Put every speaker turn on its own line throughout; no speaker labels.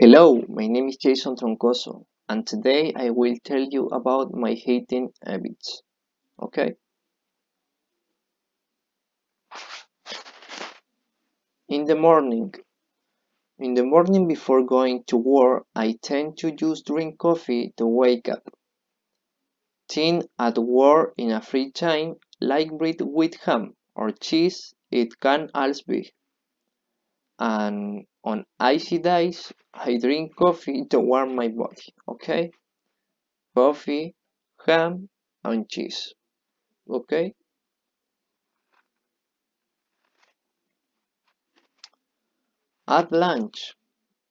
Hello, my name is Jason Troncoso, and today I will tell you about my hating habits. Okay? In the morning. In the morning before going to work, I tend to just drink coffee to wake up. Then at work in a free time, like bread with ham or cheese, it can also be. And on icy days, I drink coffee to warm my body. Okay? Coffee, ham, and cheese. Okay? At lunch,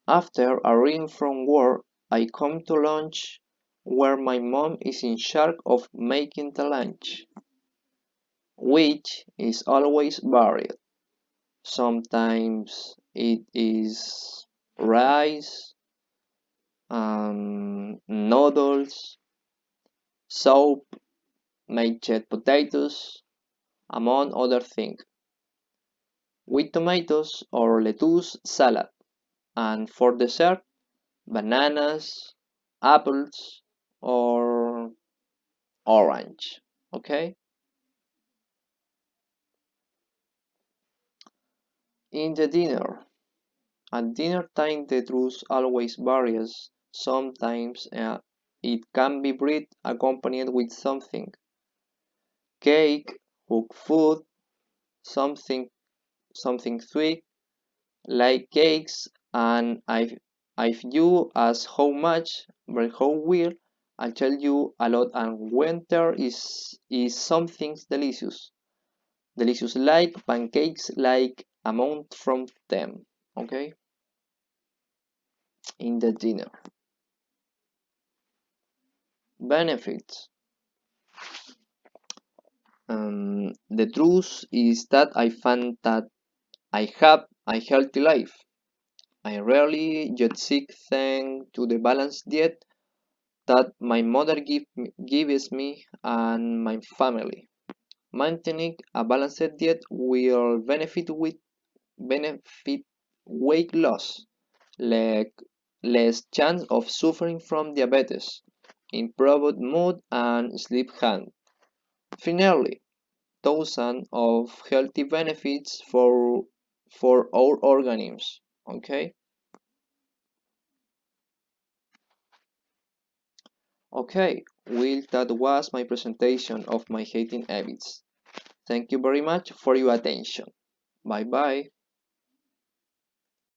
after arriving from work, I come to lunch where my mom is in charge of making the lunch, which is always varied. Sometimes it is rice, noodles, soup, mashed potatoes, among other things, with tomatoes or lettuce salad, and for dessert, bananas, apples, or orange. Okay? In the dinner. At dinner time the truth always varies. Sometimes it can be bread accompanied with something. Cake, cooked food, something something sweet, like cakes, and if you ask how much, but how will, I tell you a lot, and winter is something delicious. Delicious like pancakes, like amount from them. Okay? In the dinner. Benefits. The truth is that I find that I have a healthy life. I rarely get sick thanks to the balanced diet that my mother gives me and my family. Maintaining a balanced diet will benefit weight loss, like less chance of suffering from diabetes, improved mood and sleep hand. Finally, thousands of healthy benefits for our organisms. Okay? Okay, well, that was my presentation of my hating habits. Thank you very much for your attention. Bye bye.